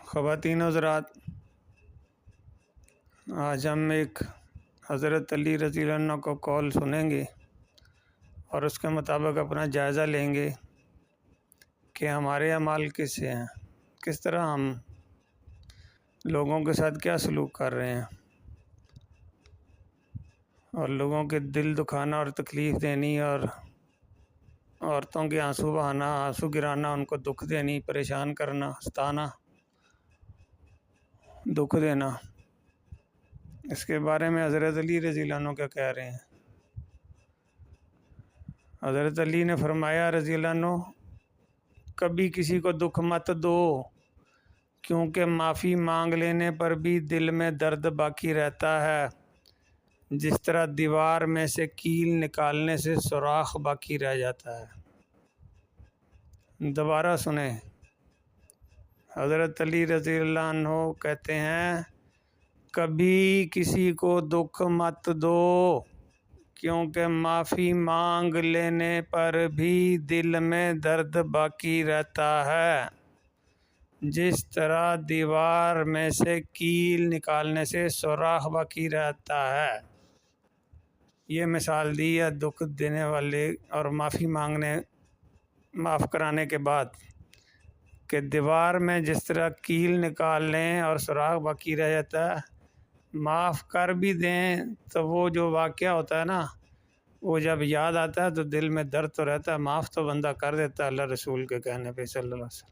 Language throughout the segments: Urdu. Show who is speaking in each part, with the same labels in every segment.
Speaker 1: خواتین حضرات، آج ہم ایک حضرت علی رضی اللہ عنہ کو قول سنیں گے اور اس کے مطابق اپنا جائزہ لیں گے کہ ہمارے اعمال کیسے ہیں، کس طرح ہم لوگوں کے ساتھ کیا سلوک کر رہے ہیں، اور لوگوں کے دل دکھانا اور تکلیف دینی اور عورتوں کے آنسو بہانا، آنسو گرانا، ان کو دکھ دینی، پریشان کرنا، ستانا، دکھ دینا، اس کے بارے میں حضرت علی رضی اللہ عنہ کیا کہہ رہے ہیں۔ حضرت علی نے فرمایا رضی اللہ عنہ، کبھی کسی کو دکھ مت دو، کیونکہ معافی مانگ لینے پر بھی دل میں درد باقی رہتا ہے، جس طرح دیوار میں سے کیل نکالنے سے سوراخ باقی رہ جاتا ہے۔ دوبارہ سنیں، حضرت علی رضی اللہ عنہ کہتے ہیں کبھی کسی کو دکھ مت دو، کیونکہ معافی مانگ لینے پر بھی دل میں درد باقی رہتا ہے، جس طرح دیوار میں سے کیل نکالنے سے سوراخ باقی رہتا ہے۔ یہ مثال دی ہے دکھ دینے والے اور معاف کرانے کے بعد کہ دیوار میں جس طرح کیل نکال لیں اور سوراخ باقی رہ جاتا ہے، معاف کر بھی دیں تو وہ جو واقعہ ہوتا ہے نا، وہ جب یاد آتا ہے تو دل میں درد تو رہتا ہے۔ معاف تو بندہ کر دیتا ہے اللہ رسول کے کہنے پہ صلی اللہ علیہ وسلم۔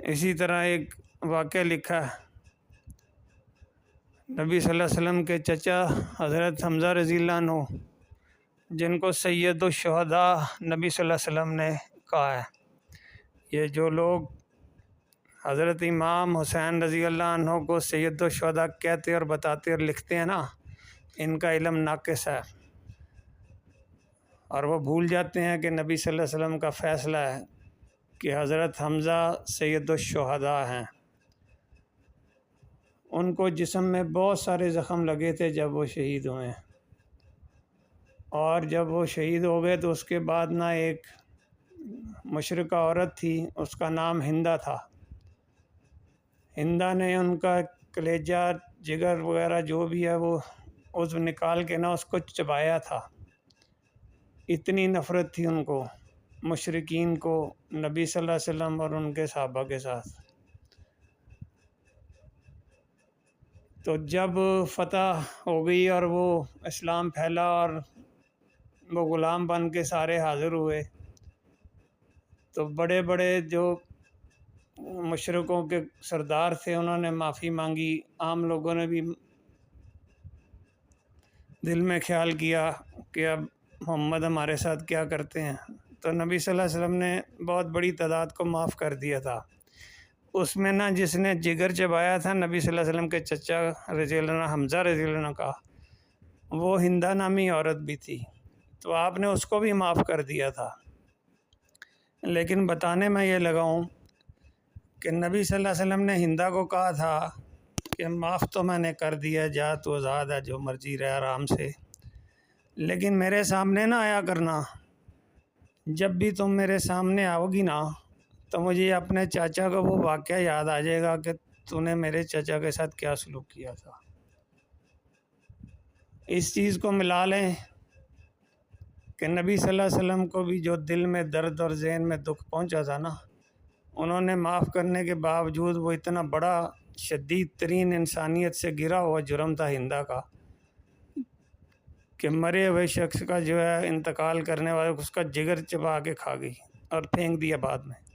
Speaker 1: اسی طرح ایک واقعہ لکھا ہے، نبی صلی اللہ علیہ وسلم کے چچا حضرت حمزہ رضی اللہ عنہ، جن کو سید الشہداء نبی صلی اللہ علیہ وسلم نے کہا ہے۔ یہ جو لوگ حضرت امام حسین رضی اللہ عنہ کو سید الشہداء کہتے اور بتاتے اور لکھتے ہیں نا، ان کا علم ناقص ہے، اور وہ بھول جاتے ہیں کہ نبی صلی اللہ علیہ وسلم کا فیصلہ ہے کہ حضرت حمزہ سید الشہداء ہیں۔ ان کو جسم میں بہت سارے زخم لگے تھے جب وہ شہید ہوئے، اور جب وہ شہید ہو گئے تو اس کے بعد نہ ایک مشرقہ عورت تھی، اس کا نام ہندہ تھا۔ ہندہ نے ان کا کلیجہ، جگر وغیرہ جو بھی ہے وہ عضو نکال کے اس کو چبایا تھا۔ اتنی نفرت تھی ان کو، مشرکین کو، نبی صلی اللہ علیہ وسلم اور ان کے صحابہ کے ساتھ۔ تو جب فتح ہو گئی اور وہ اسلام پھیلا اور وہ غلام بن کے سارے حاضر ہوئے، تو بڑے بڑے جو مشرکوں کے سردار تھے انہوں نے معافی مانگی، عام لوگوں نے بھی دل میں خیال کیا کہ اب محمد ہمارے ساتھ کیا کرتے ہیں، تو نبی صلی اللہ علیہ وسلم نے بہت بڑی تعداد کو معاف کر دیا تھا۔ اس میں جس نے جگر چبایا تھا نبی صلی اللہ علیہ وسلم کے چچا رضی اللہ عنہ، حمزہ رضی اللہ عنہ کا، وہ ہندہ نامی عورت بھی تھی، تو آپ نے اس کو بھی معاف کر دیا تھا۔ لیکن بتانے میں یہ لگا ہوں کہ نبی صلی اللہ علیہ وسلم نے ہندہ کو کہا تھا کہ معاف تو میں نے کر دیا، جا تو آزاد ہے، جو مرضی رہے آرام سے، لیکن میرے سامنے نہ آیا کرنا، جب بھی تم میرے سامنے آؤ گی نا تو مجھے اپنے چاچا کا وہ واقعہ یاد آ جائے گا کہ تو نے میرے چچا کے ساتھ کیا سلوک کیا تھا۔ اس چیز کو ملا لیں کہ نبی صلی اللہ علیہ وسلم کو بھی جو دل میں درد اور ذہن میں دکھ پہنچا تھا نا، انہوں نے معاف کرنے کے باوجود وہ اتنا بڑا شدید ترین انسانیت سے گرا ہوا جرم تھا ہندہ کا، کہ مرے ہوئے شخص کا جو ہے انتقال کرنے والے اس کا جگر چبا کے کھا گئی اور پھینک دیا بعد میں۔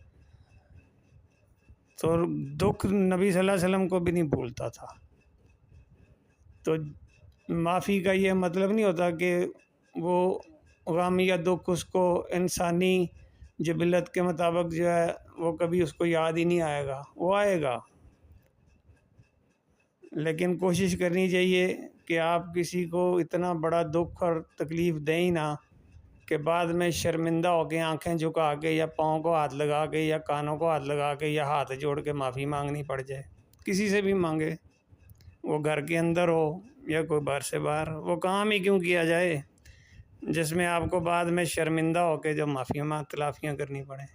Speaker 1: تو دکھ نبی صلی اللہ علیہ وسلم کو بھی نہیں بھولتا تھا۔ تو معافی کا یہ مطلب نہیں ہوتا کہ وہ غم یا دکھ اس کو انسانی جبلت کے مطابق جو ہے وہ کبھی اس کو یاد ہی نہیں آئے گا، وہ آئے گا، لیکن کوشش کرنی چاہیے کہ آپ کسی کو اتنا بڑا دکھ اور تکلیف دیں ہی نہ کہ بعد میں شرمندہ ہو کے آنکھیں جھکا کے یا پاؤں کو ہاتھ لگا کے یا کانوں کو ہاتھ لگا کے یا ہاتھ جوڑ کے معافی مانگنی پڑ جائے۔ کسی سے بھی مانگے، وہ گھر کے اندر ہو یا کوئی باہر سے باہر، وہ کام ہی کیوں کیا جائے جس میں آپ کو بعد میں شرمندہ ہو کے جو معافیاں تلافیاں کرنی پڑیں۔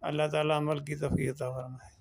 Speaker 1: اللہ تعالیٰ عمل کی توفیق عطا فرمائے۔